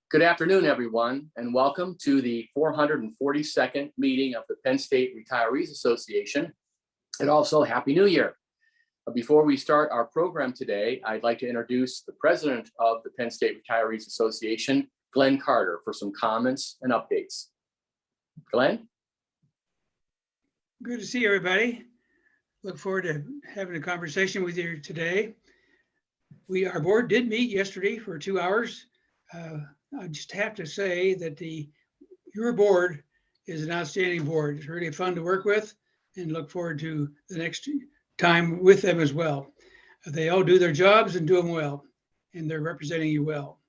Good afternoon, everyone, and welcome to the 442nd meeting of the Penn State Retirees Association, and also Happy New Year. Before we start our program today, I'd like to introduce the president of the Penn State Retirees Association, Glenn Carter, for some comments and updates. Glenn? Good to see everybody. Look forward to having a conversation with you today. Our board did meet yesterday for 2 hours. I just have to say that your board is an outstanding board. It's really fun to work with and look forward to the next time with them as well. They all do their jobs and do them well, and they're representing you well.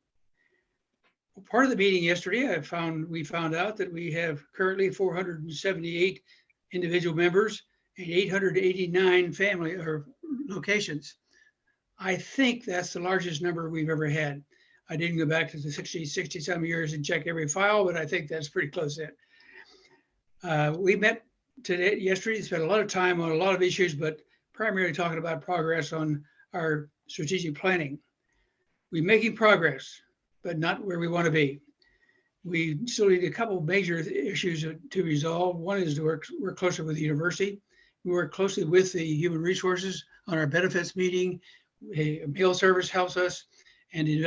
Part of the meeting yesterday, we found out that we have currently 478 individual members and 889 family or locations. I think that's the largest number we've ever had. I didn't go back to the 60-some years and check every file, but I think that's pretty close in. We met yesterday, spent a lot of time on a lot of issues, but primarily talking about progress on our strategic planning. We're making progress, but not where we want to be. We still need a couple of major issues to resolve. One is to work closer with the university. We work closely with the human resources on our benefits meeting. A meal service helps us, and the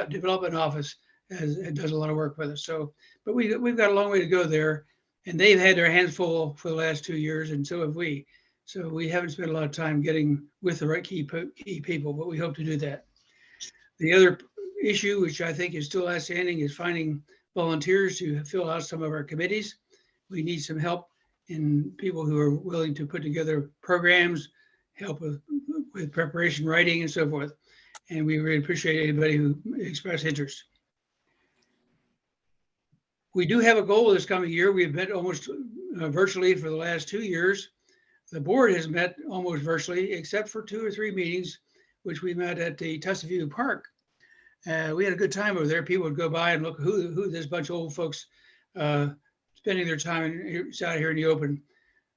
development office does a lot of work with us. But we've got a long way to go there, and they've had their hands full for the last 2 years, and so have we. So we haven't spent a lot of time getting with the right key people, but we hope to do that. The other issue, which I think is still outstanding, is finding volunteers to fill out some of our committees. We need some help in people who are willing to put together programs, help with preparation, writing, and so forth. And we really appreciate anybody who expressed interest. We do have a goal this coming year. We've met almost virtually for the last 2 years. The board has met almost virtually, except for 2 or 3 meetings, which we met at the Tussa View Park. We had a good time over there. People would go by and look who this bunch of old folks spending their time out here in the open.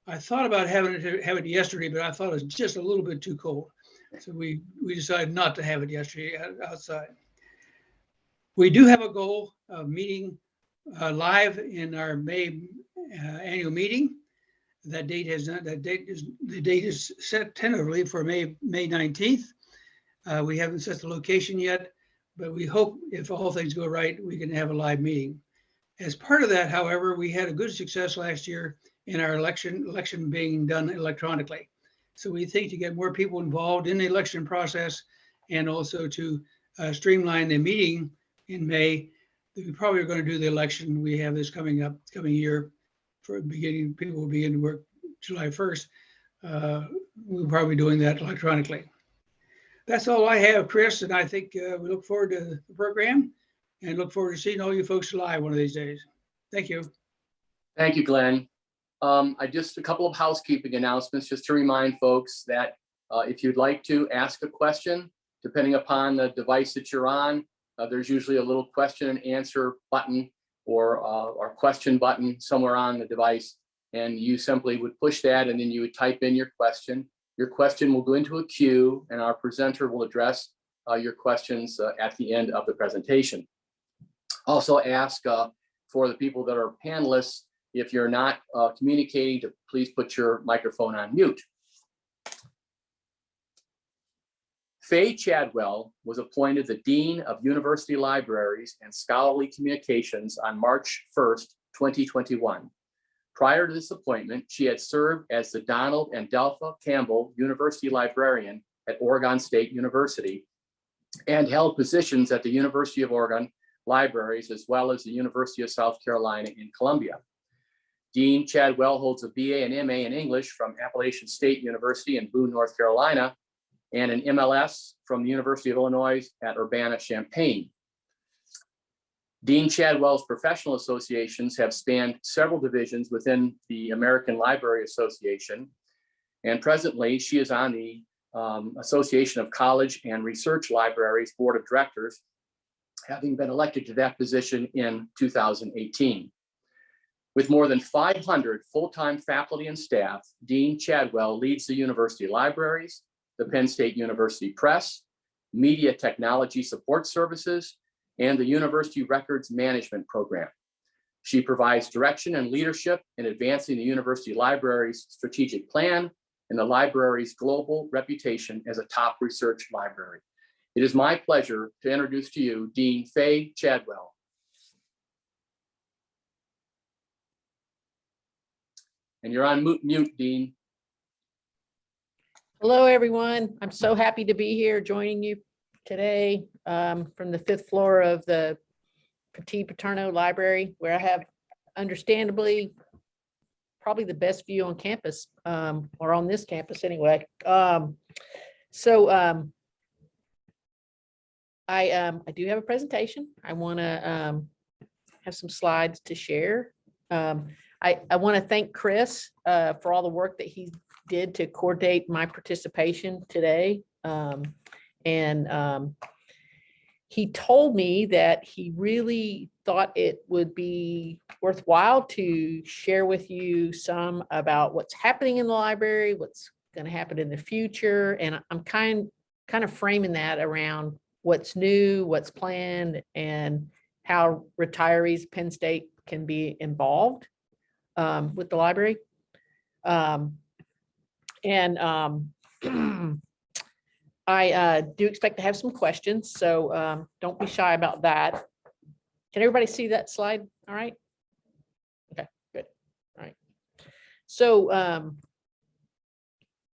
I thought about having it yesterday, but I thought it was just a little bit too cold. So we decided not to have it yesterday outside. We do have a goal of meeting live in our May annual meeting. The date is set tentatively for May 19th. We haven't set the location yet, but we hope if all things go right, we can have a live meeting. As part of that, however, we had a good success last year in our election being done electronically. So we think to get more people involved in the election process and also to streamline the meeting in May, we probably are going to do the election. We have this coming year for beginning, people will begin to work July 1st. We'll probably be doing that electronically. That's all I have, Chris, and I think we look forward to the program and look forward to seeing all you folks live one of these days. Thank you. Thank you, Glenn. A couple of housekeeping announcements just to remind folks that if you'd like to ask a question, depending upon the device that you're on, there's usually a little question and answer button or question button somewhere on the device. And you simply would push that and then you would type in your question. Your question will go into a queue and our presenter will address your questions at the end of the presentation. Also ask for the people that are panelists, if you're not communicating, to please put your microphone on mute. Faye Chadwell was appointed the Dean of University Libraries and Scholarly Communications on March 1st, 2021. Prior to this appointment, she had served as the Donald and Delpha Campbell University Librarian at Oregon State University and held positions at the University of Oregon Libraries, as well as the University of South Carolina in Columbia. Dean Chadwell holds a BA and MA in English from Appalachian State University in Boone, North Carolina, and an MLS from the University of Illinois at Urbana-Champaign. Dean Chadwell's professional associations have spanned several divisions within the American Library Association, and presently she is on the Association of College and Research Libraries Board of Directors, having been elected to that position in 2018. With more than 500 full-time faculty and staff, Dean Chadwell leads the university libraries, the Penn State University Press, media technology support services, and the University Records Management Program. She provides direction and leadership in advancing the university library's strategic plan and the library's global reputation as a top research library. It is my pleasure to introduce to you Dean Faye Chadwell. And you're on mute, Dean. Hello, everyone. I'm so happy to be here joining you today from the 5th floor of the Petit Paterno Library, where I have understandably probably the best view on campus, or on this campus anyway. I do have a presentation. I want to have some slides to share. I want to thank Chris for all the work that he did to coordinate my participation today. He told me that he really thought it would be worthwhile to share with you some about what's happening in the library, what's going to happen in the future. And I'm kind of framing that around what's new, what's planned, and how retirees Penn State can be involved with the library. I do expect to have some questions, so don't be shy about that. Can everybody see that slide? All right. Okay, good. All right. So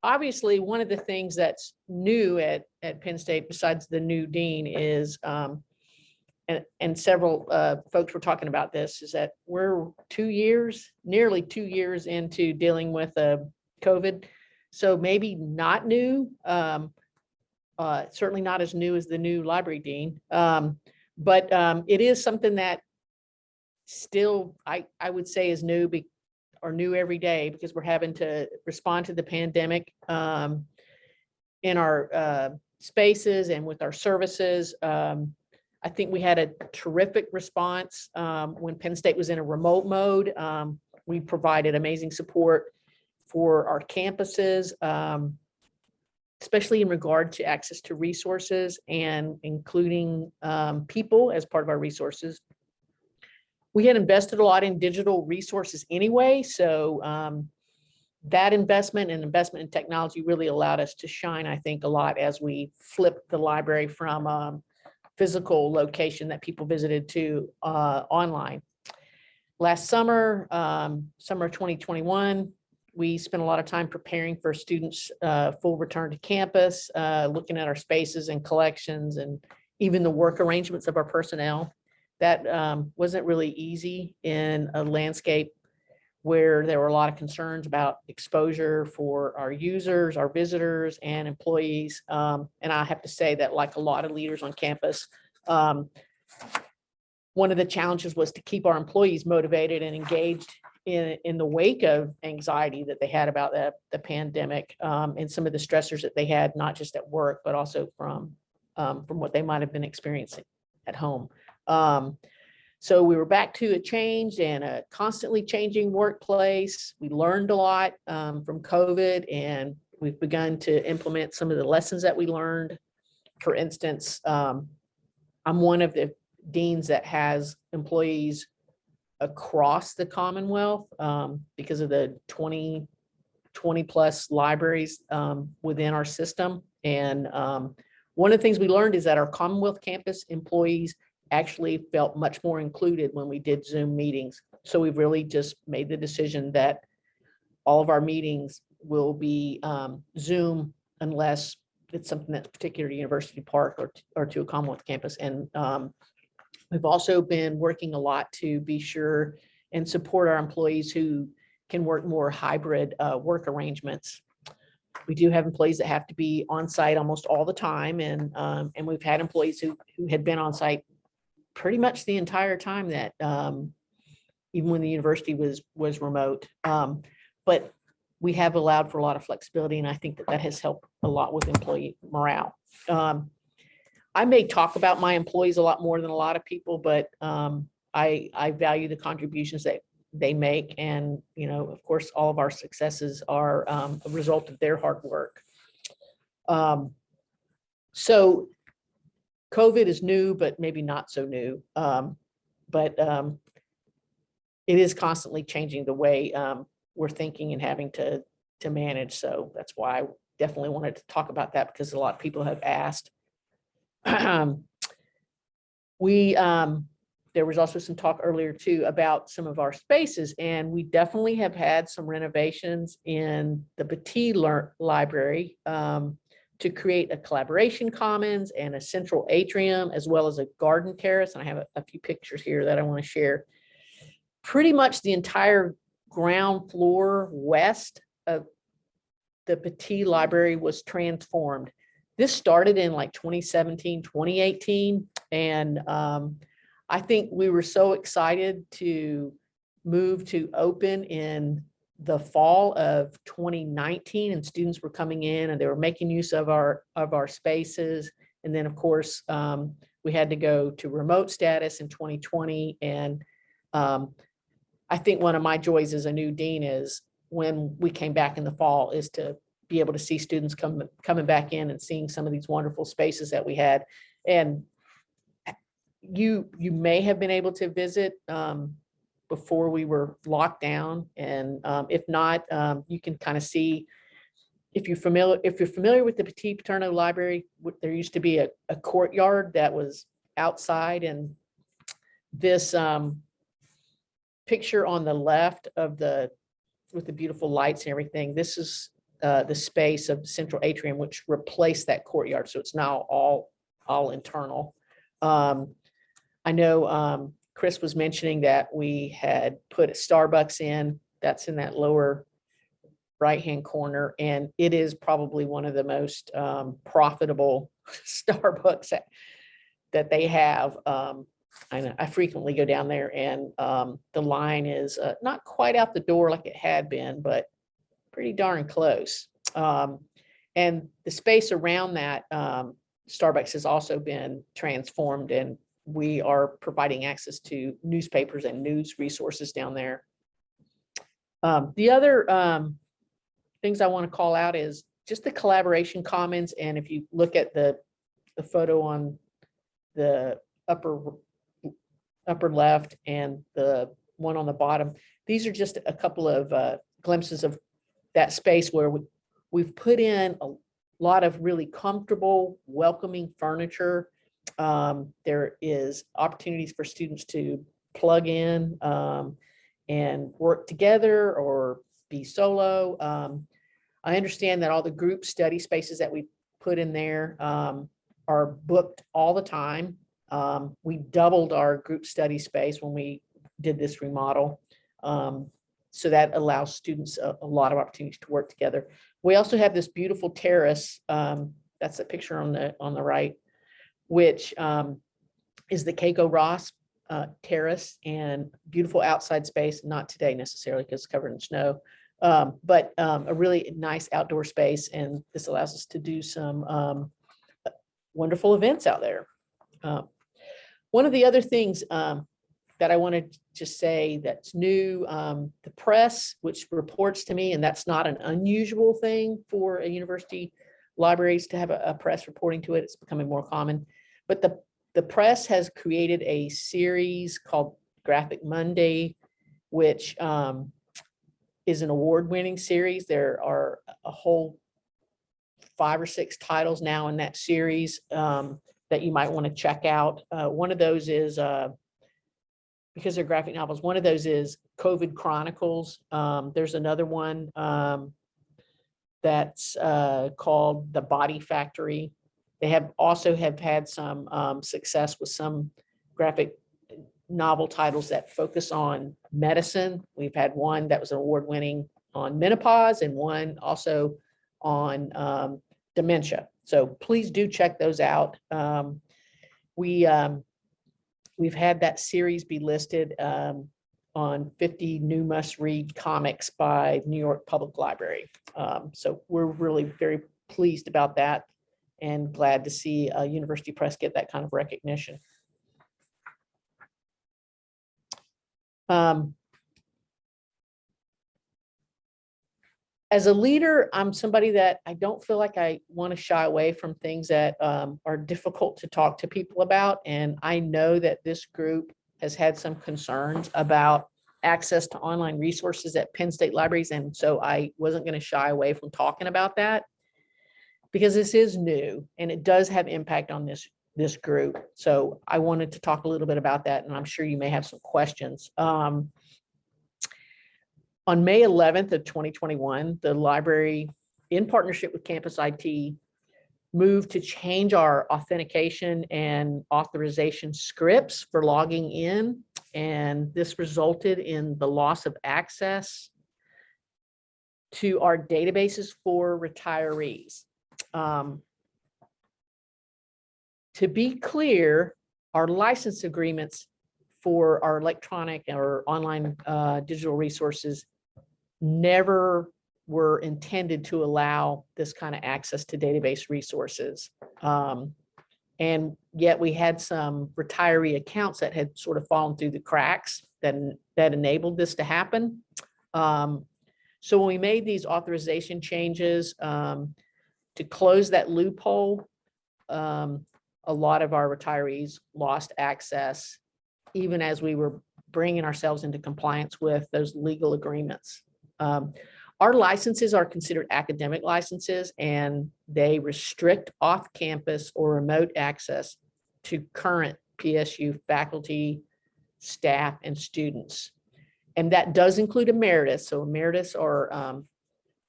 obviously, one of the things that's new at Penn State, besides the new dean, is and several folks were talking about this, is that we're nearly 2 years into dealing with COVID. So maybe not new, certainly not as new as the new library dean, but it is something that still I would say is new or new every day, because we're having to respond to the pandemic in our spaces and with our services. I think we had a terrific response when Penn State was in a remote mode. We provided amazing support for our campuses, especially in regard to access to resources and including people as part of our resources. We had invested a lot in digital resources anyway, so that investment and investment in technology really allowed us to shine, I think, a lot as we flipped the library from physical location that people visited to online. Last summer, summer of 2021, we spent a lot of time preparing for students' full return to campus, looking at our spaces and collections and even the work arrangements of our personnel. That wasn't really easy in a landscape where there were a lot of concerns about exposure for our users, our visitors, and employees. And I have to say that, like a lot of leaders on campus, one of the challenges was to keep our employees motivated and engaged in the wake of anxiety that they had about the pandemic, and some of the stressors that they had, not just at work, but also from what they might have been experiencing at home. So we were back to a changed and a constantly changing workplace. We learned a lot from COVID, and we've begun to implement some of the lessons that we learned. For instance, I'm one of the deans that has employees across the Commonwealth because of the 20 plus libraries within our system. And one of the things we learned is that our Commonwealth campus employees actually felt much more included when we did Zoom meetings. So we've really just made the decision that all of our meetings will be Zoom unless it's something that's particular to University Park or to a Commonwealth campus. And we've also been working a lot to be sure and support our employees who can work more hybrid work arrangements. We do have employees that have to be on site almost all the time, and we've had employees who had been on site pretty much the entire time that even when the university was remote. But we have allowed for a lot of flexibility, and I think that has helped a lot with employee morale. I may talk about my employees a lot more than a lot of people, but I value the contributions that they make, and of course, all of our successes are a result of their hard work. So COVID is new, but maybe not so new. But it is constantly changing the way we're thinking and having to manage. So that's why I definitely wanted to talk about that, because a lot of people have asked. There was also some talk earlier too about some of our spaces, and we definitely have had some renovations in the Petit Library to create a collaboration commons and a central atrium, as well as a garden terrace. And I have a few pictures here that I want to share. Pretty much the entire ground floor west of the Petit Library was transformed. This started in like 2017, 2018. And I think we were so excited to move to open in the fall of 2019, and students were coming in and they were making use of our spaces. And then of course, we had to go to remote status in 2020. And I think one of my joys as a new dean is when we came back in the fall is to be able to see students coming back in and seeing some of these wonderful spaces that we had. And you may have been able to visit before we were locked down. And if not, you can kind of see, if you're familiar with the Petit Paterno Library, there used to be a courtyard that was outside, and this picture on the left of with the beautiful lights and everything, this is the space of the central atrium, which replaced that courtyard. So it's now all internal. I know Chris was mentioning that we had put a Starbucks in, that's in that lower right-hand corner, and it is probably one of the most profitable Starbucks that they have. I frequently go down there, and the line is not quite out the door like it had been, but pretty darn close. And the space around that Starbucks has also been transformed, and we are providing access to newspapers and news resources down there. The other things I want to call out is just the collaboration commons. And if you look at the photo on the upper left and the one on the bottom, these are just a couple of glimpses of that space where we've put in a lot of really comfortable, welcoming furniture. There is opportunities for students to plug in and work together or be solo. I understand that all the group study spaces that we put in there are booked all the time. We doubled our group study space when we did this remodel. So that allows students a lot of opportunities to work together. We also have this beautiful terrace. That's a picture on the right, which is the Keiko Ross terrace, and beautiful outside space, not today necessarily because it's covered in snow, but a really nice outdoor space. And this allows us to do some wonderful events out there. One of the other things that I wanted to just say that's new, the press, which reports to me, and that's not an unusual thing for a university libraries to have a press reporting to it. It's becoming more common. But the press has created a series called Graphic Monday, which is an award-winning series. There are a whole 5 or 6 titles now in that series that you might want to check out. One of those is, because they're graphic novels, one of those is COVID Chronicles. There's another one that's called The Body Factory. They have also had some success with some graphic novel titles that focus on medicine. We've had one that was award-winning on menopause, and one also on dementia. So please do check those out. We've had that series be listed on 50 new must-read comics by New York Public Library. So we're really very pleased about that and glad to see University Press get that kind of recognition. As a leader, I'm somebody that I don't feel like I want to shy away from things that are difficult to talk to people about. And I know that this group has had some concerns about access to online resources at Penn State libraries. And so I wasn't going to shy away from talking about that because this is new and it does have impact on this group. So I wanted to talk a little bit about that, and I'm sure you may have some questions. On May 11th of 2021, the library, in partnership with Campus IT, moved to change our authentication and authorization scripts for logging in. And this resulted in the loss of access to our databases for retirees. To be clear, our license agreements for our electronic or online digital resources never were intended to allow this kind of access to database resources. And yet we had some retiree accounts that had sort of fallen through the cracks that enabled this to happen. So when we made these authorization changes to close that loophole, a lot of our retirees lost access, even as we were bringing ourselves into compliance with those legal agreements. Our licenses are considered academic licenses, and they restrict off-campus or remote access to current PSU faculty, staff, and students. And that does include emeritus. So emeritus are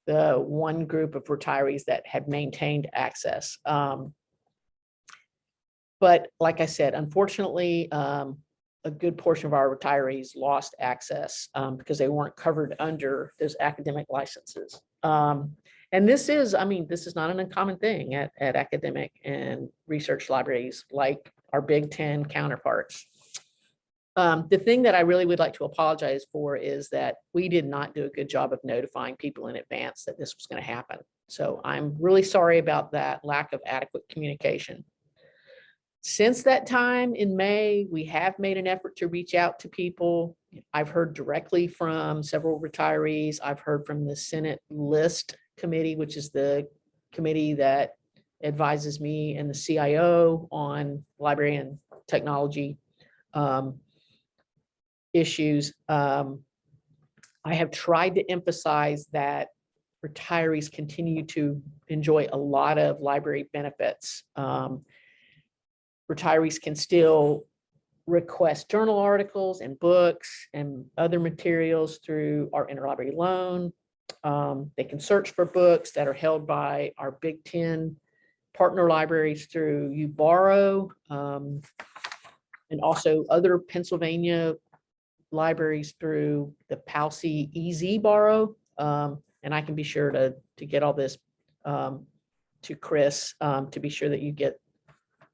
the one group of retirees that have maintained access. But like I said, unfortunately, a good portion of our retirees lost access because they weren't covered under those academic licenses. And this is, I mean, this is not an uncommon thing at academic and research libraries like our Big Ten counterparts. The thing that I really would like to apologize for is that we did not do a good job of notifying people in advance that this was going to happen. So I'm really sorry about that lack of adequate communication. Since that time in May, we have made an effort to reach out to people. I've heard directly from several retirees. I've heard from the Senate List Committee, which is the committee that advises me and the CIO on library and technology issues. I have tried to emphasize that retirees continue to enjoy a lot of library benefits. Retirees can still request journal articles and books and other materials through our interlibrary loan. They can search for books that are held by our Big Ten partner libraries through uBorrow, and also other Pennsylvania libraries through the PALC EZ Borrow. And I can be sure to get all this to Chris to be sure that you get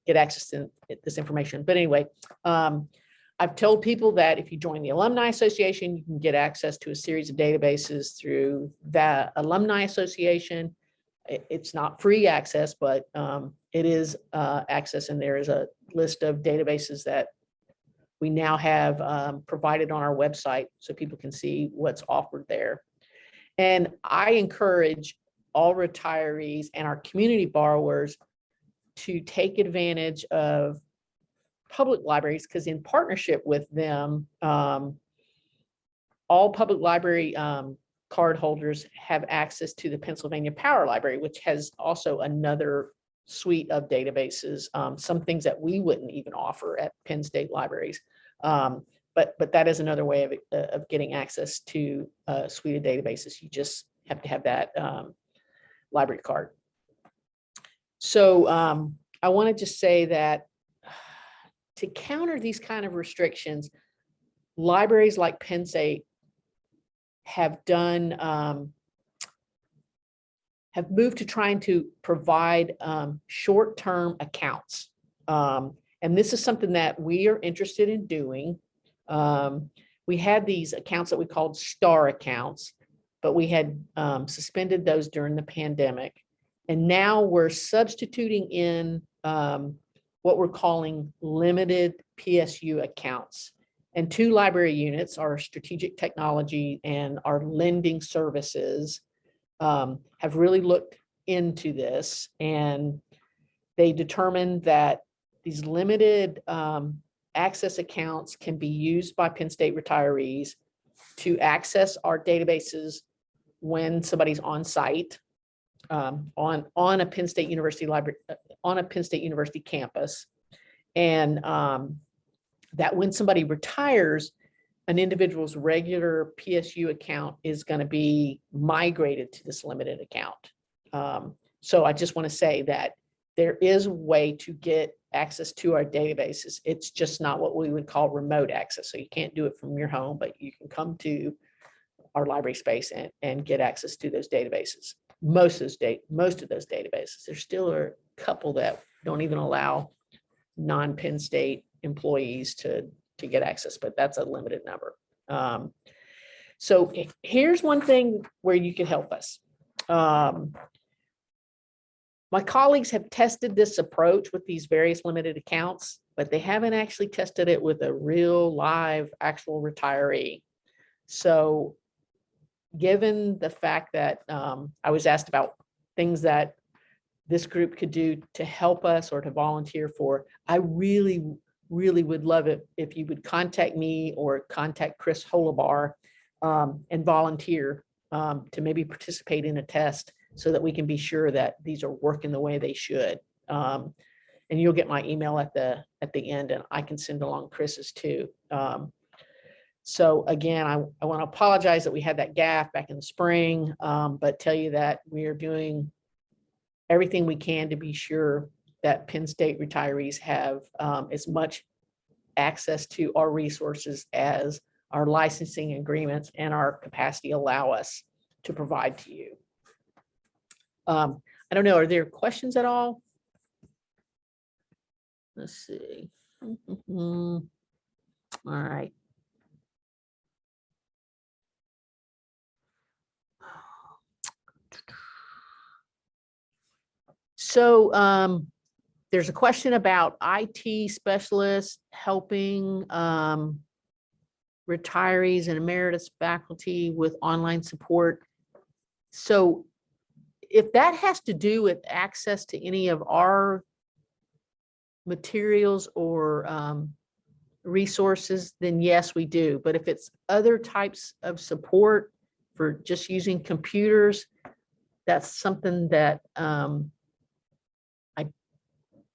access to this information. But anyway, I've told people that if you join the Alumni Association, you can get access to a series of databases through that Alumni Association. It's not free access, but it is access, and there is a list of databases that we now have provided on our website so people can see what's offered there. And I encourage all retirees and our community borrowers to take advantage of public libraries, because in partnership with them, all public library card holders have access to the Pennsylvania Power Library, which has also another suite of databases, some things that we wouldn't even offer at Penn State libraries. But that is another way of getting access to a suite of databases. You just have to have that library card. So I want to just say that to counter these kind of restrictions, libraries like Penn State have done, have moved to trying to provide short-term accounts. And this is something that we are interested in doing. We had these accounts that we called STAR accounts, but we had suspended those during the pandemic. And now we're substituting in what we're calling limited PSU accounts. And two library units, our strategic technology and our lending services, have really looked into this, and they determined that these limited access accounts can be used by Penn State retirees to access our databases when somebody's on site on a Penn State University library, on a Penn State University campus. And that when somebody retires, an individual's regular PSU account is going to be migrated to this limited account. So I just want to say that there is a way to get access to our databases. It's just not what we would call remote access. So you can't do it from your home, but you can come to our library space and get access to those databases. Most of those databases. There still are a couple that don't even allow non-Penn State employees to get access, but that's a limited number. So here's one thing where you can help us. My colleagues have tested this approach with these various limited accounts, but they haven't actually tested it with a real live actual retiree. So given the fact that I was asked about things that this group could do to help us or to volunteer for, I really would love it if you would contact me or contact Chris Holabar and volunteer to maybe participate in a test so that we can be sure that these are working the way they should. And you'll get my email at the end, and I can send along Chris's too. So again, I want to apologize that we had that gaffe back in the spring, but tell you that we are doing everything we can to be sure that Penn State retirees have as much access to our resources as our licensing agreements and our capacity allow us to provide to you. I don't know, are there questions at all? Let's see. All right. So there's a question about IT specialists helping retirees and emeritus faculty with online support. So if that has to do with access to any of our materials or resources, then yes, we do. But if it's other types of support for just using computers, that's something that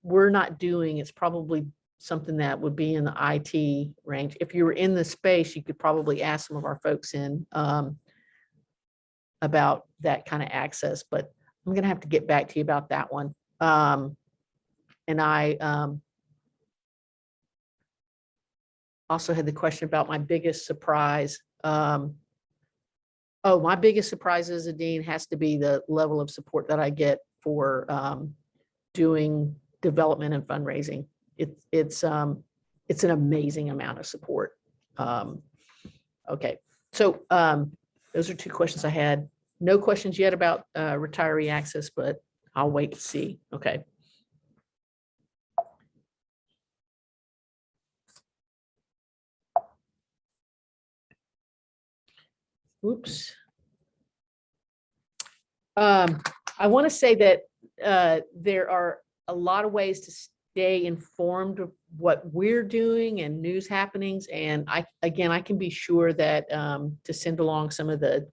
we're not doing. It's probably something that would be in the IT range. If you were in the space, you could probably ask some of our folks in about that kind of access, but I'm going to have to get back to you about that one. And I also had the question about my biggest surprise. Oh, my biggest surprise as a dean has to be the level of support that I get for doing development and fundraising. It's an amazing amount of support. Okay, so those are two questions I had. No questions yet about retiree access, but I'll wait to see. Okay. Oops. I want to say that there are a lot of ways to stay informed of what we're doing and news happenings. And I can be sure that to send along some of the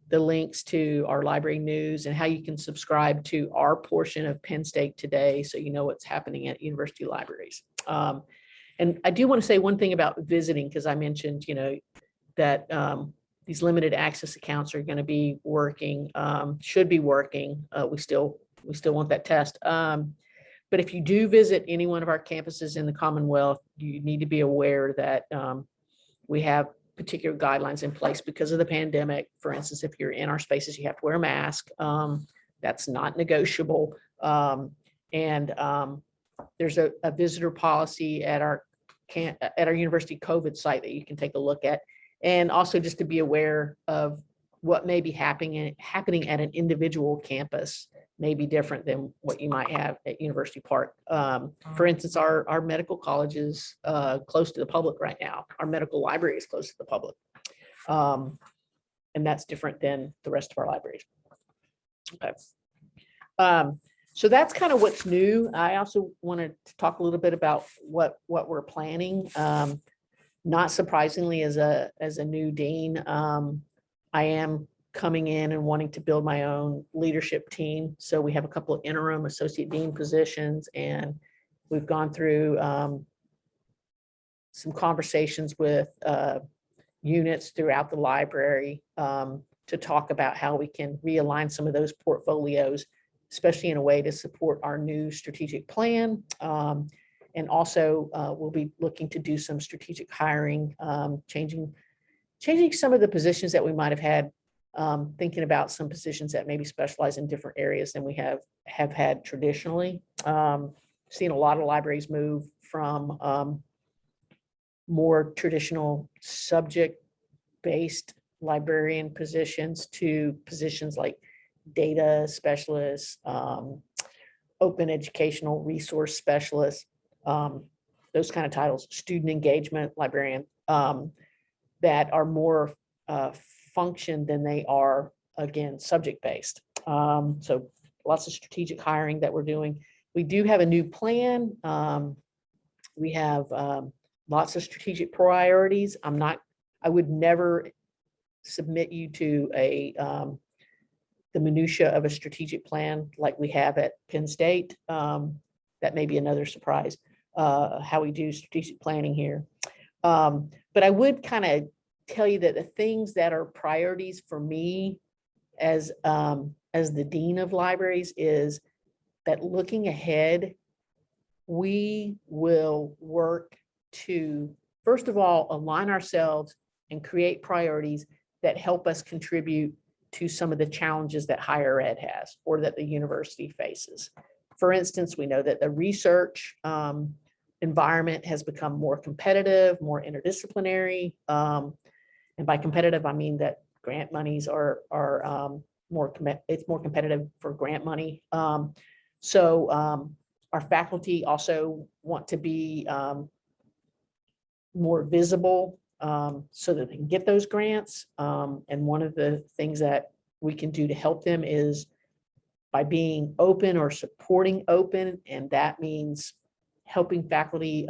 links to our library news and how you can subscribe to our portion of Penn State Today, so you know what's happening at university libraries. And I do want to say one thing about visiting, because I mentioned, that these limited access accounts are going to be working, should be working. We still want that test. But if you do visit any one of our campuses in the Commonwealth, you need to be aware that we have particular guidelines in place because of the pandemic. For instance, if you're in our spaces, you have to wear a mask. That's not negotiable. And there's a visitor policy at our university COVID site that you can take a look at. And also just to be aware of what may be happening at an individual campus may be different than what you might have at University Park. For instance, our medical college is closed to the public right now. Our medical library is closed to the public. And that's different than the rest of our libraries. Okay. So that's kind of what's new. I also wanted to talk a little bit about what we're planning. Not surprisingly, as a new dean, I am coming in and wanting to build my own leadership team. So we have a couple of interim associate dean positions, and we've gone through some conversations with units throughout the library to talk about how we can realign some of those portfolios, especially in a way to support our new strategic plan. And also we'll be looking to do some strategic hiring, changing some of the positions that we might have had, thinking about some positions that maybe specialize in different areas than we have had traditionally. Seen a lot of libraries move from more traditional subject-based librarian positions to positions like data specialists, open educational resource specialists, those kind of titles, student engagement librarian, that are more function than they are, again, subject-based. So lots of strategic hiring that we're doing. We do have a new plan. We have lots of strategic priorities. I would never submit you to the minutia of a strategic plan like we have at Penn State. That may be another surprise, how we do strategic planning here. But I would kind of tell you that the things that are priorities for me as the dean of libraries is that looking ahead, we will work to, first of all, align ourselves and create priorities that help us contribute to some of the challenges that higher ed has or that the university faces. For instance, we know that the research environment has become more competitive, more interdisciplinary. And by competitive, I mean that grant monies are it's more competitive for grant money. So our faculty also want to be more visible so that they can get those grants. And one of the things that we can do to help them is by being open or supporting open. And that means helping faculty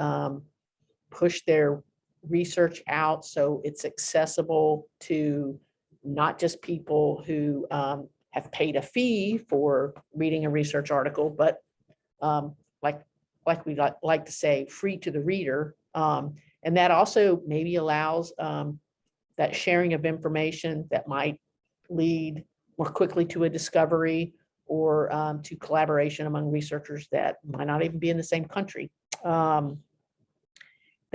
push their research out so it's accessible to not just people who have paid a fee for reading a research article, but like we like to say, free to the reader. And that also maybe allows that sharing of information that might lead more quickly to a discovery or to collaboration among researchers that might not even be in the same country. That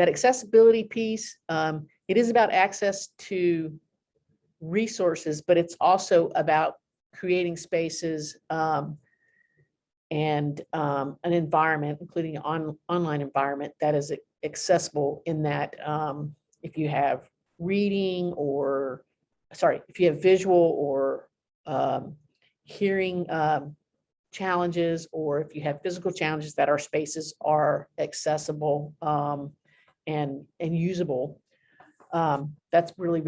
accessibility piece, it is about access to resources, but it's also about creating spaces and an environment, including an online environment that is accessible in that if you have reading or, if you have visual or hearing challenges, or if you have physical challenges, that our spaces are accessible and usable. That's really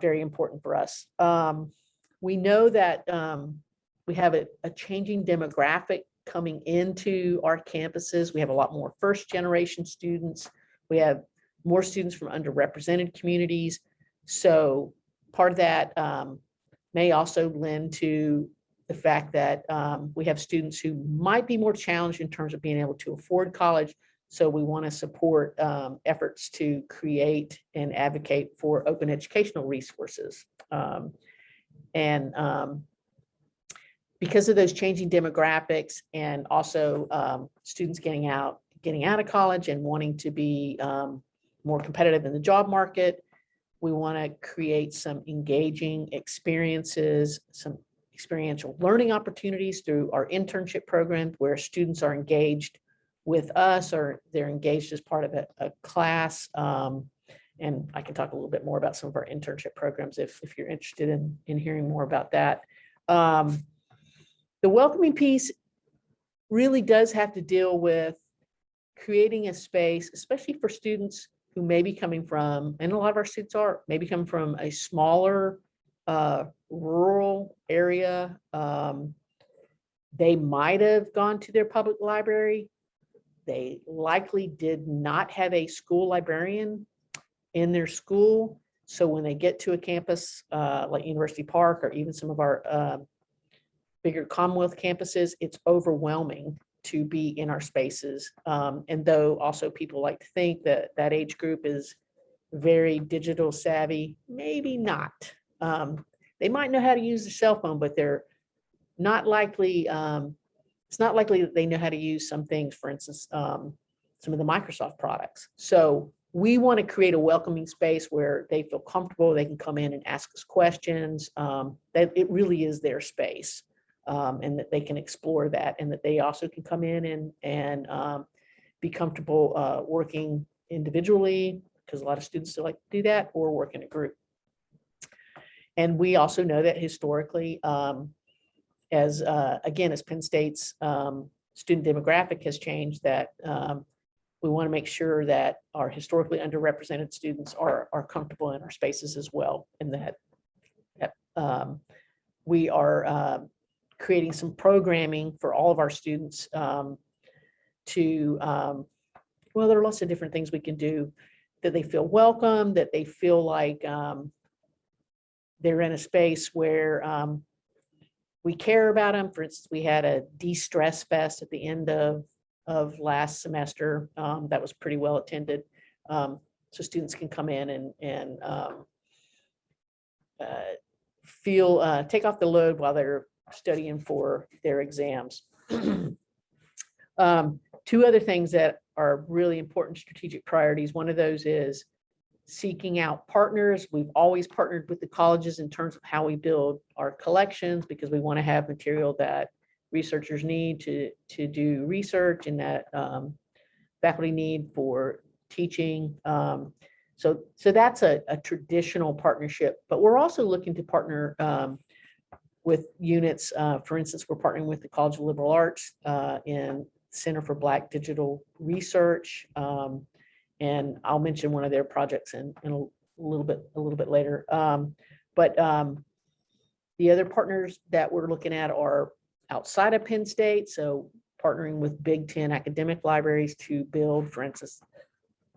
very important for us. We know that we have a changing demographic coming into our campuses. We have a lot more first generation students. We have more students from underrepresented communities. So part of that may also lend to the fact that we have students who might be more challenged in terms of being able to afford college. So we want to support efforts to create and advocate for open educational resources. Because of those changing demographics and also students getting out of college and wanting to be more competitive in the job market, we want to create some engaging experiences, some experiential learning opportunities through our internship program where students are engaged with us or they're engaged as part of a class. And I can talk a little bit more about some of our internship programs if you're interested in hearing more about that. The welcoming piece really does have to deal with creating a space, especially for students who may be coming from, and a lot of our students are maybe coming from a smaller rural area, they might have gone to their public library. They likely did not have a school librarian in their school. So when they get to a campus like University Park or even some of our bigger Commonwealth campuses, it's overwhelming to be in our spaces. And though also people like to think that that age group is very digital savvy, maybe not. They might know how to use the cell phone, but they're not likely, it's not likely that they know how to use some things, for instance, some of the Microsoft products. So we want to create a welcoming space where they feel comfortable, they can come in and ask us questions, that it really is their space, and that they can explore that, and that they also can come in and be comfortable working individually, because a lot of students still like to do that, or work in a group. And we also know that historically, as Penn State's student demographic has changed, that we want to make sure that our historically underrepresented students are comfortable in our spaces as well, and that we are creating some programming for all of our students to, well, there are lots of different things we can do, that they feel welcome, that they feel like they're in a space where we care about them. For instance, we had a de-stress fest at the end of last semester that was pretty well attended. So students can come in and feel, take off the load while they're studying for their exams. Two other things that are really important strategic priorities. One of those is seeking out partners. We've always partnered with the colleges in terms of how we build our collections, because we want to have material that researchers need to do research, and that faculty need for teaching. So that's a traditional partnership, but we're also looking to partner with units. For instance, we're partnering with the College of Liberal Arts in Center for Black Digital Research. And I'll mention one of their projects in a little bit later. But the other partners that we're looking at are outside of Penn State. So partnering with Big Ten academic libraries to build, for instance,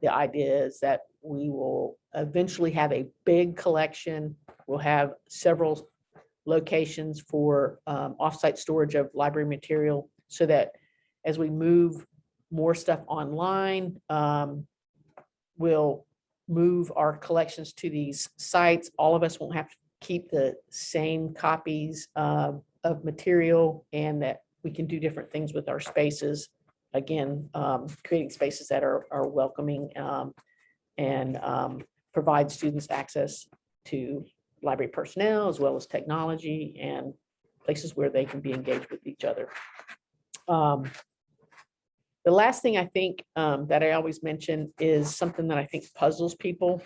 the idea is that we will eventually have a big collection. We'll have several locations for offsite storage of library material, so that as we move more stuff online, we'll move our collections to these sites. All of us won't have to keep the same copies of material, and that we can do different things with our spaces. Again, creating spaces that are welcoming and provide students access to library personnel, as well as technology, and places where they can be engaged with each other. The last thing I think that I always mention is something that I think puzzles people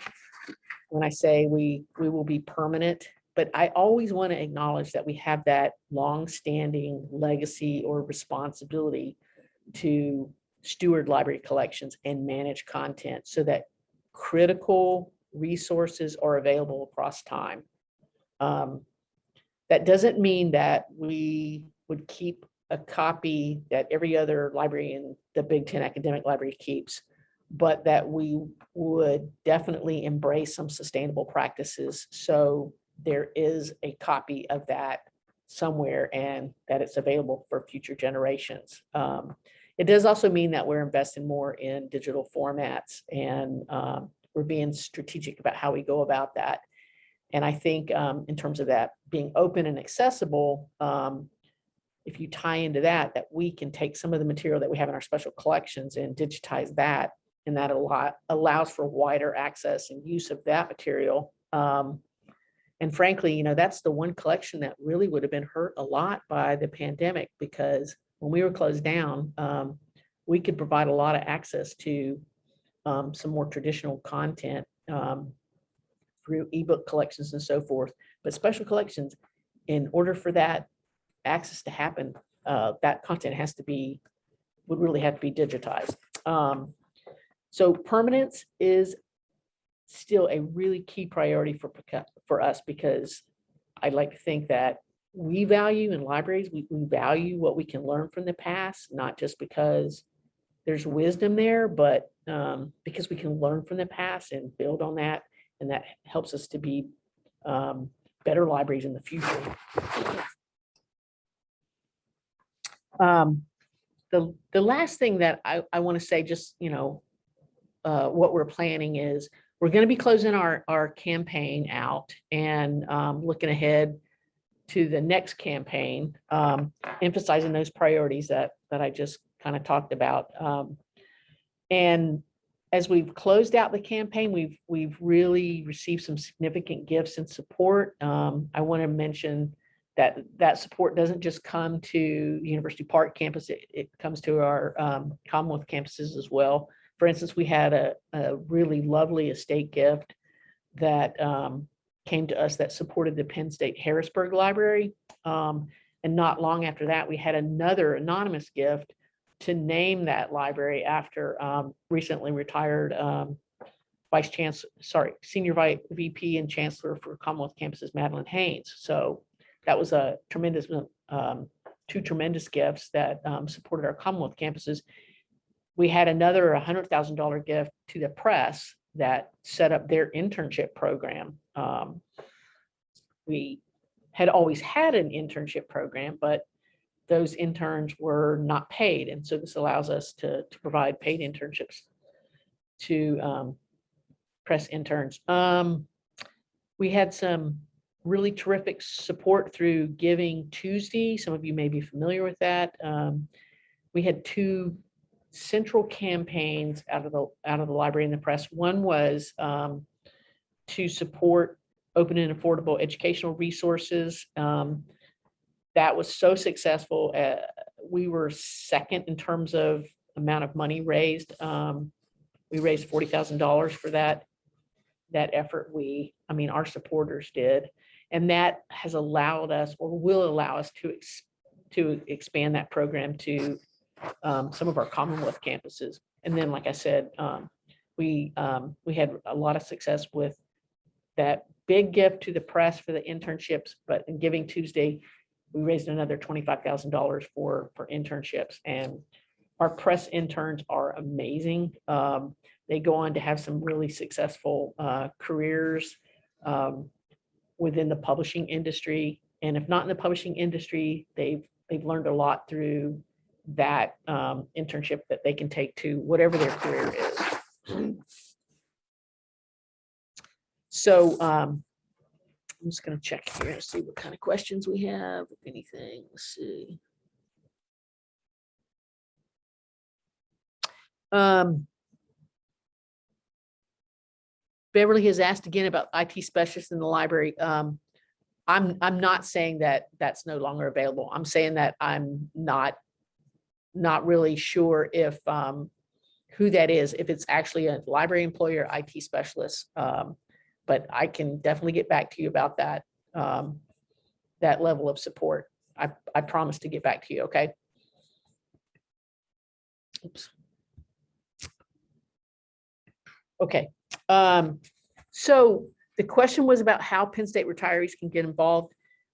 when I say we will be permanent, but I always want to acknowledge that we have that long-standing legacy or responsibility to steward library collections and manage content, so that critical resources are available across time. That doesn't mean that we would keep a copy that every other library in the Big Ten academic library keeps, but that we would definitely embrace some sustainable practices, so there is a copy of that somewhere and that it's available for future generations. It does also mean that we're investing more in digital formats, and we're being strategic about how we go about that. And I think in terms of that being open and accessible, if you tie into that, that we can take some of the material that we have in our special collections and digitize that, and that allows for wider access and use of that material. And frankly, that's the one collection that really would have been hurt a lot by the pandemic, because when we were closed down, we could provide a lot of access to some more traditional content through ebook collections and so forth. But special collections, in order for that access to happen, that content would really have to be digitized. So permanence is still a really key priority for us, because I'd like to think that we value in libraries, we value what we can learn from the past, not just because there's wisdom there, but because we can learn from the past and build on that, and that helps us to be better libraries in the future. The last thing that I want to say, just, what we're planning is we're going to be closing our campaign out and looking ahead to the next campaign, emphasizing those priorities that I just kind of talked about. And as we've closed out the campaign, we've really received some significant gifts and support. I want to mention that support doesn't just come to University Park campus, it comes to our Commonwealth campuses as well. For instance, we had a really lovely estate gift that came to us that supported the Penn State Harrisburg Library. And not long after that, we had another anonymous gift to name that library after recently retired Senior VP and Chancellor for Commonwealth Campuses, Madeline Haynes. So that was a tremendous, two tremendous gifts that supported our Commonwealth campuses. We had another $100,000 gift to the press that set up their internship program. We had always had an internship program, but those interns were not paid. And so this allows us to provide paid internships to press interns. We had some really terrific support through Giving Tuesday. Some of you may be familiar with that. We had two central campaigns out of the library and the press. One was to support open and affordable educational resources. That was so successful. We were second in terms of amount of money raised. We raised $40,000 for that effort. Our supporters did, and that has allowed us, or will allow us, to expand that program to some of our Commonwealth campuses. And then, like I said, we had a lot of success with that big gift to the press for the internships, but in Giving Tuesday, we raised another $25,000 for internships. And our press interns are amazing. They go on to have some really successful careers within the publishing industry. And if not in the publishing industry, they've learned a lot through that internship that they can take to whatever their career is. So I'm just going to check here and see what kind of questions we have, if anything. Let's see. Beverly has asked again about IT specialists in the library. I'm not saying that that's no longer available. I'm saying that I'm not really sure if who that is, if it's actually a library employee or IT specialist. But I can definitely get back to you about that, that level of support. I promise to get back to you, okay? Oops. Okay. So the question was about how Penn State retirees can get involved.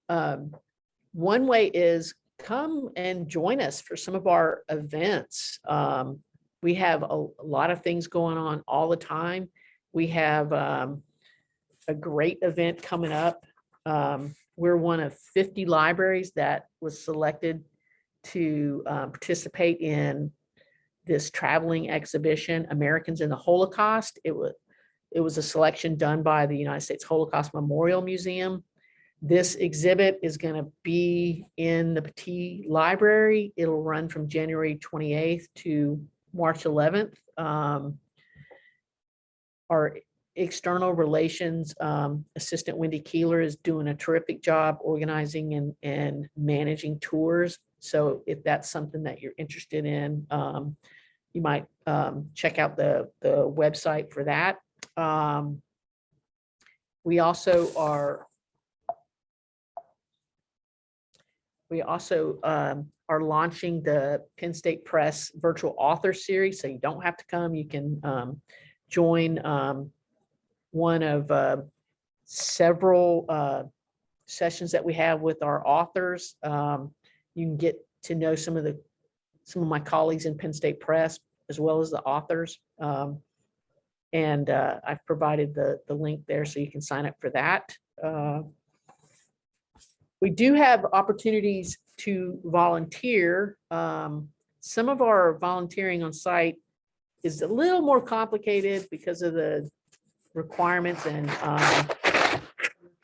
One way is come and join us for some of our events. We have a lot of things going on all the time. We have a great event coming up. We're one of 50 libraries that was selected to participate in this traveling exhibition, Americans in the Holocaust. It was a selection done by the United States Holocaust Memorial Museum. This exhibit is going to be in the Petit Library. It'll run from January 28th to March 11th. Our external relations assistant, Wendy Keeler, is doing a terrific job organizing and managing tours. So if that's something that you're interested in, you might check out the website for that. We also are launching the Penn State Press Virtual Author Series. So you don't have to come. You can join one of several sessions that we have with our authors. You can get to know some of my colleagues in Penn State Press, as well as the authors. And I've provided the link there so you can sign up for that. We do have opportunities to volunteer. Some of our volunteering on site is a little more complicated because of the requirements and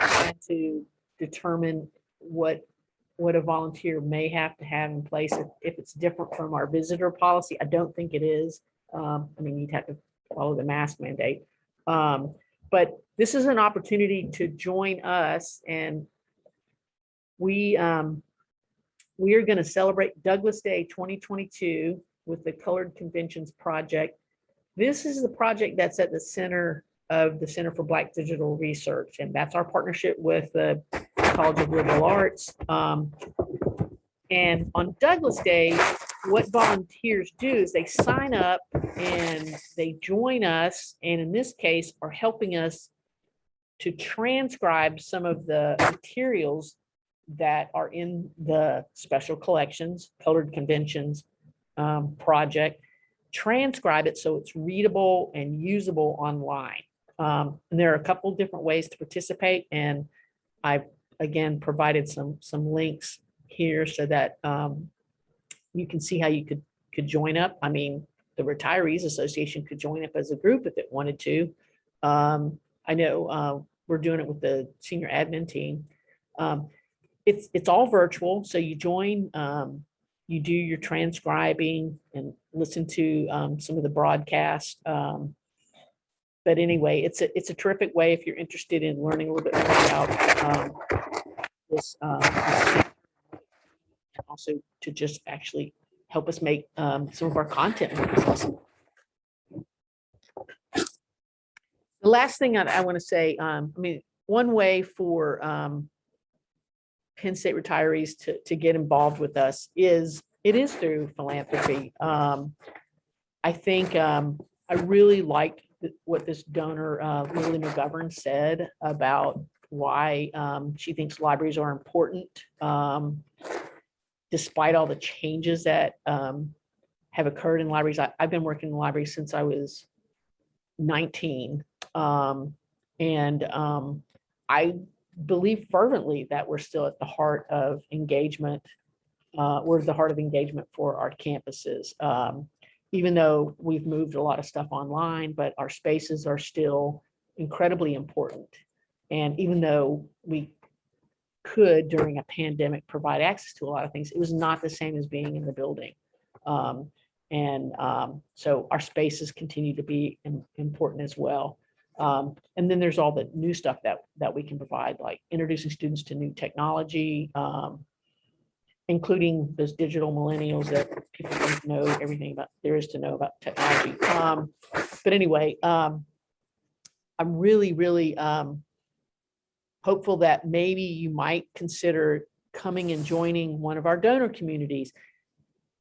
trying to determine what a volunteer may have to have in place if it's different from our visitor policy. I don't think it is. I mean, you'd have to follow the mask mandate. But this is an opportunity to join us, and we are going to celebrate Douglas Day 2022 with the Colored Conventions Project. This is the project that's at the center of the Center for Black Digital Research, and that's our partnership with the College of Liberal Arts. And on Douglas Day, what volunteers do is they sign up and they join us, and in this case are helping us to transcribe some of the materials that are in the Special Collections, Colored Conventions project, transcribe it so it's readable and usable online. And there are a couple different ways to participate, and I've again provided some links here so that you can see how you could join up. I mean, the Retirees Association could join up as a group if it wanted to. I know we're doing it with the senior admin team. It's all virtual, so you join, you do your transcribing and listen to some of the broadcast. But anyway, it's a terrific way if you're interested in learning a little bit more about this, and also to just actually help us make some of our content more accessible. The last thing I want to say, I mean, one way for Penn State retirees to get involved with us is through philanthropy. I think I really like what this donor, Lily McGovern, said about why she thinks libraries are important, despite all the changes that have occurred in libraries. I've been working in the library since I was 19. I believe fervently that we're still at the heart of engagement. We're at the heart of engagement for our campuses. Even though we've moved a lot of stuff online, but our spaces are still incredibly important. And even though we could, during a pandemic, provide access to a lot of things, it was not the same as being in the building. So our spaces continue to be important as well. And then there's all the new stuff that we can provide, like introducing students to new technology, including those digital millennials that people don't know everything about there is to know about technology. But anyway, I'm really, really hopeful that maybe you might consider coming and joining one of our donor communities.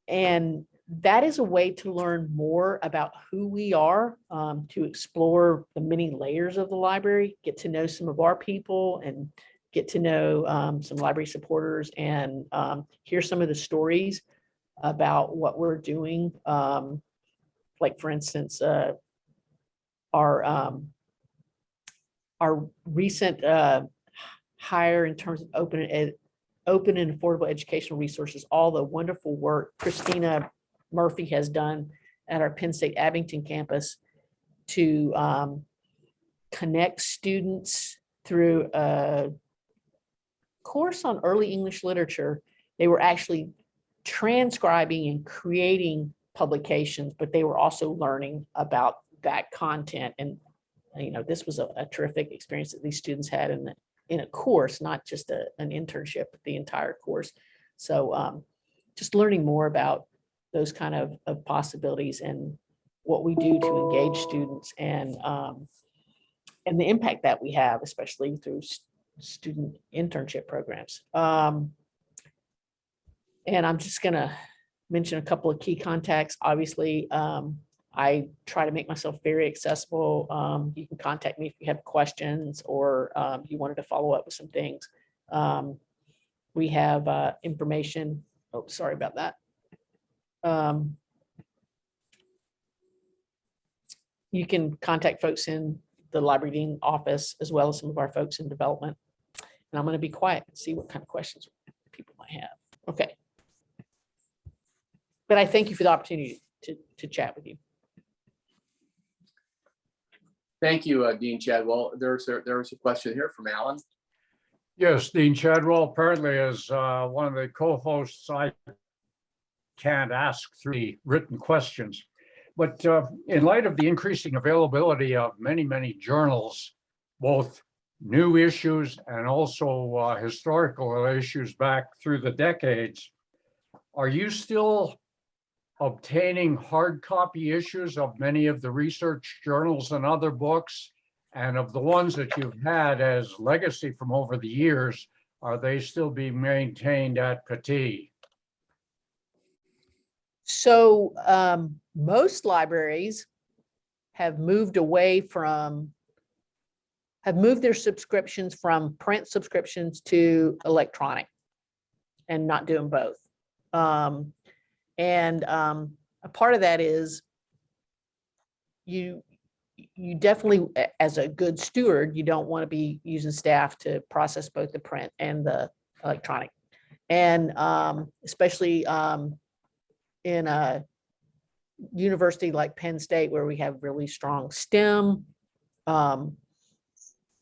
And that is a way to learn more about who we are, to explore the many layers of the library, get to know some of our people, and get to know some library supporters, and hear some of the stories about what we're doing. Like, for instance, our recent hire in terms of open and affordable educational resources, all the wonderful work Christina Murphy has done at our Penn State Abington campus to connect students through a course on early English literature. They were actually transcribing and creating publications, but they were also learning about that content. And this was a terrific experience that these students had in a course, not just an internship, but the entire course. So just learning more about those kind of possibilities and what we do to engage students, and the impact that we have, especially through student internship programs. And I'm just going to mention a couple of key contacts. Obviously, I try to make myself very accessible. You can contact me if you have questions, or you wanted to follow up with some things. We have information. Oh, sorry about that. You can contact folks in the library dean office as well as some of our folks in development. And I'm going to be quiet and see what kind of questions people might have. Okay. But I thank you for the opportunity to chat with you. Thank you, Dean Chadwell. There's a question here from Alan. Yes, Dean Chadwell, apparently as one of the co-hosts, I can't ask three written questions. But in light of the increasing availability of many, many journals, both new issues and also historical issues back through the decades, are you still obtaining hard copy issues of many of the research journals and other books? And of the ones that you've had as legacy from over the years, are they still being maintained at Petit? So most libraries have moved away from, have moved their subscriptions from print subscriptions to electronic and not doing both. A part of that is you definitely, as a good steward, you don't want to be using staff to process both the print and the electronic. And especially in a university like Penn State, where we have really strong STEM, a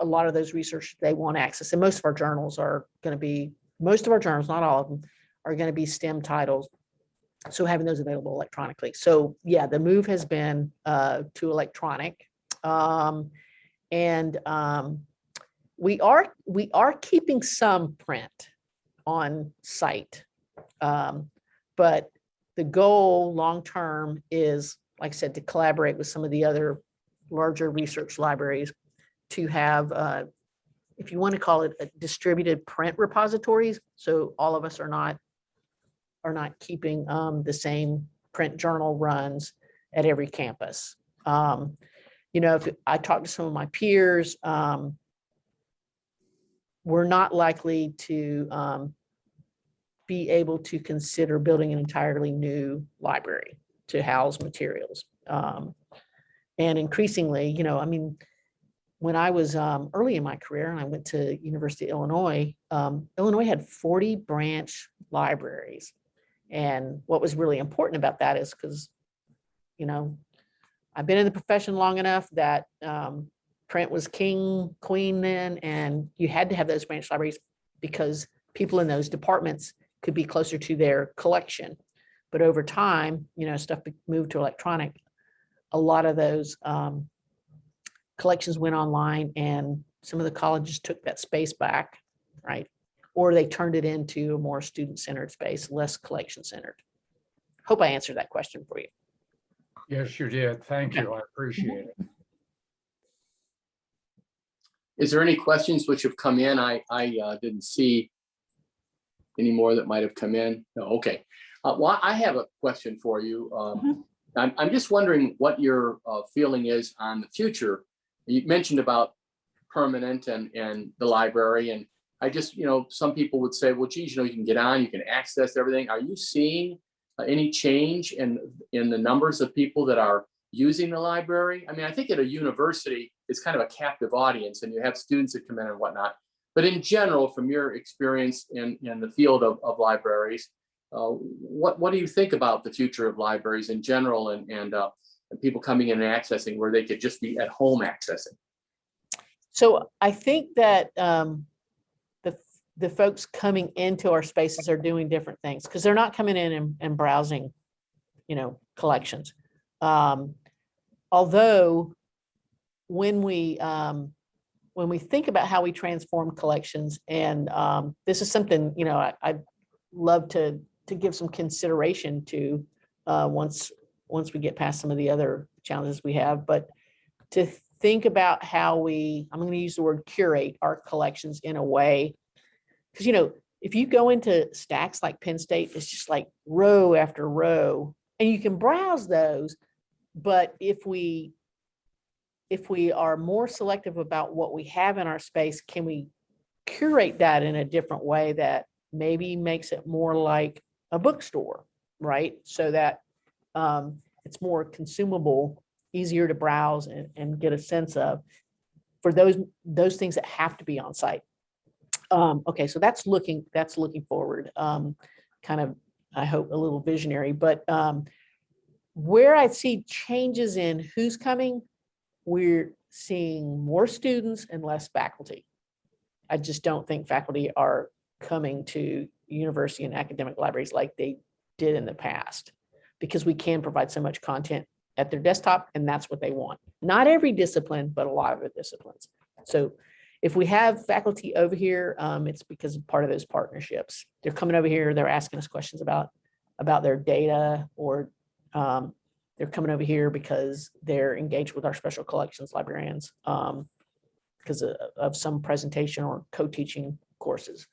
lot of those research they want access. And most of our journals are going to be, most of our journals, not all of them, are going to be STEM titles. So having those available electronically. So yeah, the move has been to electronic. We are keeping some print on site. But the goal long-term is, like I said, to collaborate with some of the other larger research libraries to have, if you want to call it, a distributed print repositories. So all of us are not keeping the same print journal runs at every campus. You know, if I talk to some of my peers, we're not likely to be able to consider building an entirely new library to house materials. And increasingly, you know, I mean, when I was early in my career and I went to University of Illinois, Illinois had 40 branch libraries. And what was really important about that is because, you know, I've been in the profession long enough that print was king, queen then, and you had to have those branch libraries because people in those departments could be closer to their collection. But over time, you know, stuff moved to electronic. A lot of those collections went online and some of the colleges took that space back, right? Or they turned it into a more student-centered space, less collection-centered. Hope I answered that question for you. Yes, you did. Thank you. I appreciate it. Is there any questions which have come in? I didn't see any more that might have come in. No, okay. Well, I have a question for you. I'm just wondering what your feeling is on the future. You mentioned about permanent and the library, and I just, you know, some people would say, well, geez, you know, you can get on, you can access everything. Are you seeing any change in the numbers of people that are using the library? I mean, I think at a university, it's kind of a captive audience and you have students that come in and whatnot. But in general, from your experience in the field of libraries, what do you think about the future of libraries in general and people coming in and accessing where they could just be at home accessing? So I think that the folks coming into our spaces are doing different things because they're not coming in and browsing, you know, collections. Although when we think about how we transform collections, and this is something, you know, I'd love to give some consideration to once we get past some of the other challenges we have, but to think about how I'm going to use the word curate our collections in a way. Because, you know, if you go into stacks like Penn State, it's just like row after row, and you can browse those. But if we are more selective about what we have in our space, can we curate that in a different way that maybe makes it more like a bookstore, right? So that it's more consumable, easier to browse and get a sense of for those things that have to be on site. Okay, so that's looking forward, kind of, I hope a little visionary, but where I see changes in who's coming, we're seeing more students and less faculty. I just don't think faculty are coming to university and academic libraries like they did in the past, because we can provide so much content at their desktop, and that's what they want. Not every discipline, but a lot of the disciplines. So if we have faculty over here, it's because of part of those partnerships. They're coming over here, they're asking us questions about their data, or they're coming over here because they're engaged with our special collections librarians because of some presentation or co-teaching courses.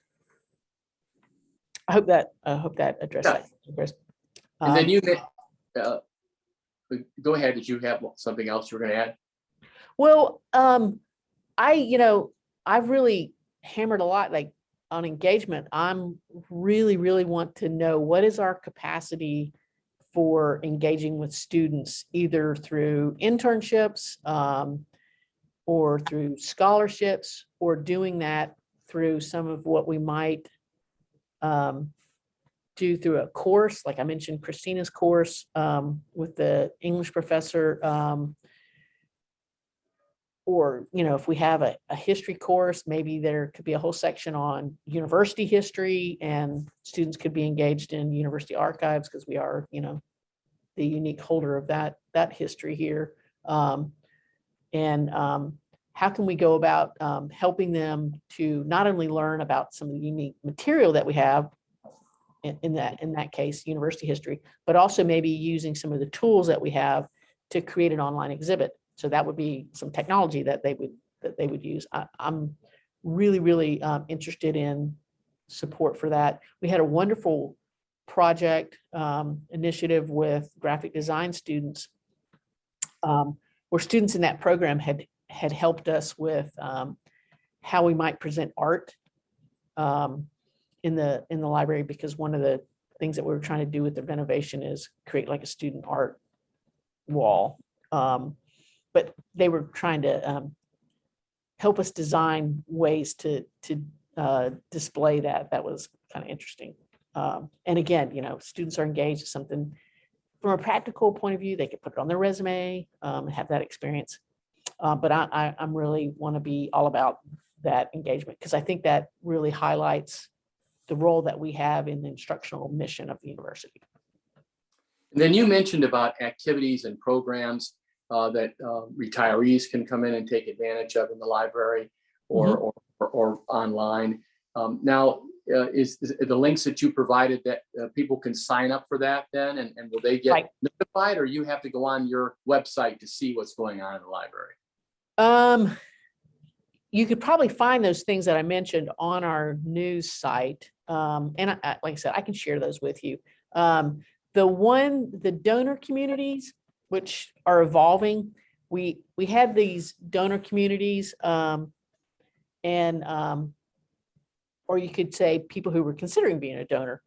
I hope that addressed that, Chris. And then you, go ahead. Did you have something else you were going to add? Well, I've really hammered a lot like on engagement. I'm really want to know what is our capacity for engaging with students, either through internships or through scholarships, or doing that through some of what we might do through a course. Like I mentioned, Christina's course with the English professor, or, if we have a history course, maybe there could be a whole section on university history, and students could be engaged in university archives because we are, the unique holder of that history here. And how can we go about helping them to not only learn about some of the unique material that we have in that case, university history, but also maybe using some of the tools that we have to create an online exhibit. So that would be some technology that they would use. I'm really interested in support for that. We had a wonderful project initiative with graphic design students, where students in that program had helped us with how we might present art in the library, because one of the things that we were trying to do with the renovation is create like a student art wall. But they were trying to help us design ways to display that. That was kind of interesting. And again, students are engaged in something from a practical point of view. They could put it on their resume and have that experience. But I'm really want to be all about that engagement, because I think that really highlights the role that we have in the instructional mission of the university. And then you mentioned about activities and programs that retirees can come in and take advantage of in the library or online. Now, is the links that you provided that people can sign up for that then, and will they get notified, or you have to go on your website to see what's going on in the library? You could probably find those things that I mentioned on our news site. And like I said, I can share those with you. The donor communities, which are evolving. We had these donor communities, or you could say people who were considering being a donor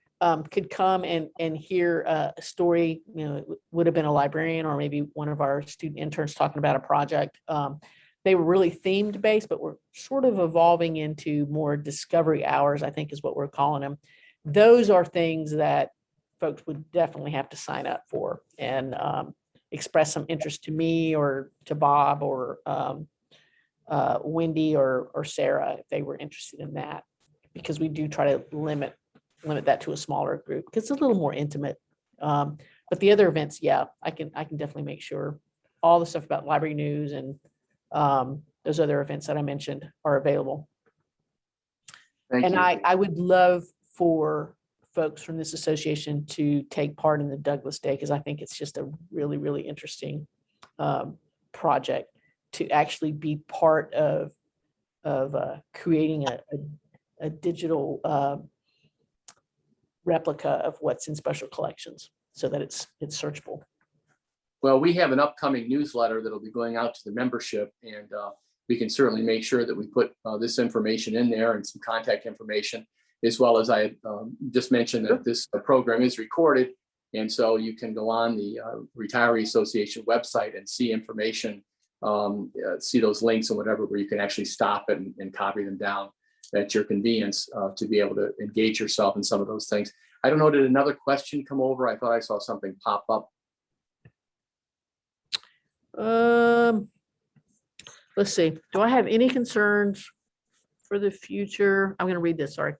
could come and hear a story. It would have been a librarian or maybe one of our student interns talking about a project. They were really themed based, but we're sort of evolving into more discovery hours, I think is what we're calling them. Those are things that folks would definitely have to sign up for and express some interest to me or to Bob or Wendy or Sarah if they were interested in that, because we do try to limit that to a smaller group because it's a little more intimate. But the other events, yeah, I can definitely make sure all the stuff about library news and those other events that I mentioned are available. Thank you. I would love for folks from this association to take part in the Douglas Day, because I think it's just a really interesting project to actually be part of creating a digital replica of what's in special collections so that it's searchable. Well, we have an upcoming newsletter that'll be going out to the membership, and we can certainly make sure that we put this information in there and some contact information, as well as I just mentioned that this program is recorded. And so you can go on the Retiree Association website and see information, see those links and whatever, where you can actually stop it and copy them down at your convenience to be able to engage yourself in some of those things. I don't know, did another question come over? I thought I saw something pop up. Let's see. Do I have any concerns for the future? I'm going to read this, sorry.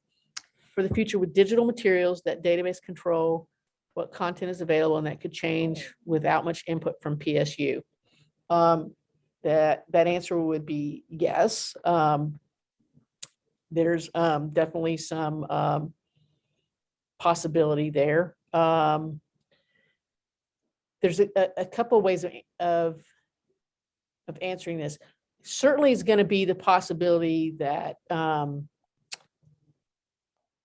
For the future with digital materials that database control what content is available and that could change without much input from PSU. That answer would be yes. There's definitely some possibility there. There's a couple of ways of answering this. Certainly is going to be the possibility that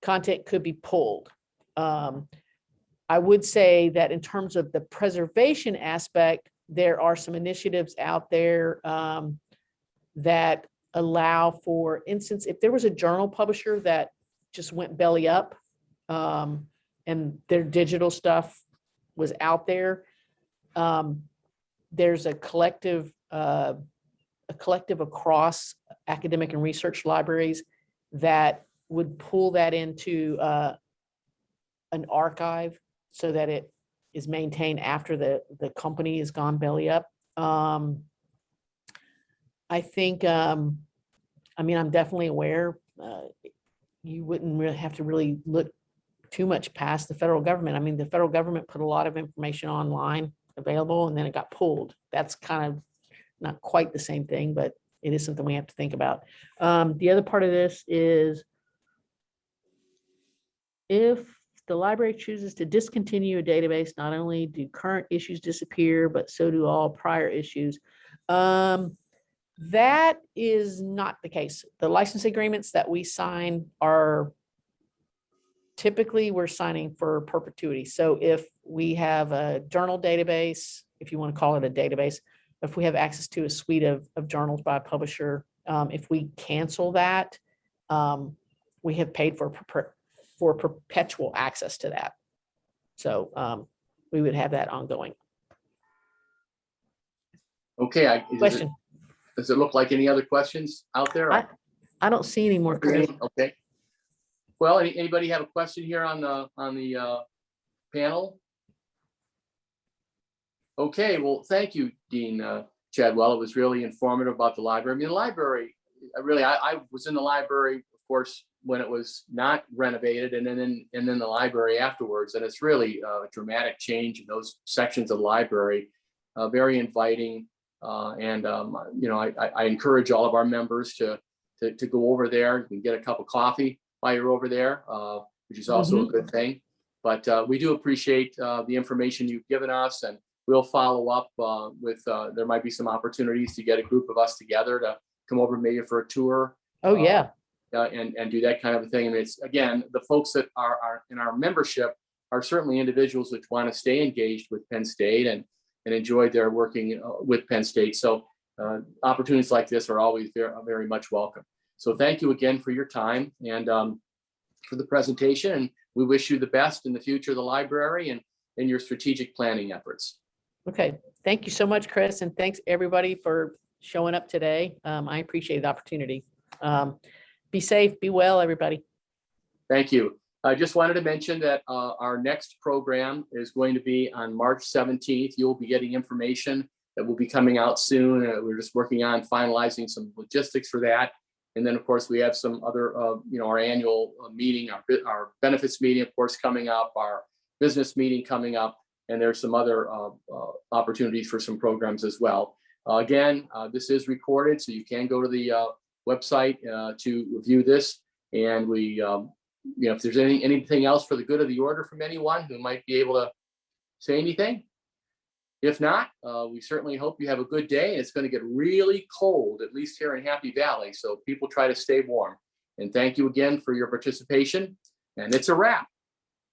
content could be pulled. I would say that in terms of the preservation aspect, there are some initiatives out there that allow, for instance, if there was a journal publisher that just went belly up and their digital stuff was out there, there's a collective across academic and research libraries that would pull that into an archive so that it is maintained after the company has gone belly up. I think, I'm definitely aware you wouldn't really have to really look too much past the federal government. I mean, the federal government put a lot of information online available and then it got pulled. That's kind of not quite the same thing, but it is something we have to think about. The other part of this is if the library chooses to discontinue a database, not only do current issues disappear, but so do all prior issues. That is not the case. The license agreements that we sign are typically we're signing for perpetuity. So if we have a journal database, if you want to call it a database, if we have access to a suite of journals by a publisher, if we cancel that, we have paid for perpetual access to that. So we would have that ongoing. Okay. Question. Does it look like any other questions out there? I don't see any more. Chris. Okay. Well, anybody have a question here on the panel? Okay, well, thank you, Dean Chadwell. It was really informative about the library. I mean, the library, I was in the library, of course, when it was not renovated, and then the library afterwards. And it's really a dramatic change in those sections of the library, very inviting. I encourage all of our members to go over there. You can get a cup of coffee while you're over there, which is also a good thing. But we do appreciate the information you've given us, and we'll follow up with, there might be some opportunities to get a group of us together to come over maybe for a tour. Oh, yeah. And do that kind of a thing. And it's, again, the folks that are in our membership are certainly individuals that want to stay engaged with Penn State and enjoy their working with Penn State. So opportunities like this are always very, very much welcome. So thank you again for your time and for the presentation. And we wish you the best in the future of the library and in your strategic planning efforts. Okay. Thank you so much, Chris. And thanks everybody for showing up today. I appreciate the opportunity. Be safe, be well, everybody. Thank you. I just wanted to mention that our next program is going to be on March 17th. You'll be getting information that will be coming out soon. We're just working on finalizing some logistics for that. And then, of course, we have some other, our annual meeting, our benefits meeting, of course, coming up, our business meeting coming up, and there's some other opportunities for some programs as well. Again, this is recorded, so you can go to the website to view this. And we, if there's anything else for the good of the order from anyone who might be able to say anything. If not, we certainly hope you have a good day. It's going to get really cold, at least here in Happy Valley. So people try to stay warm. And thank you again for your participation. And it's a wrap.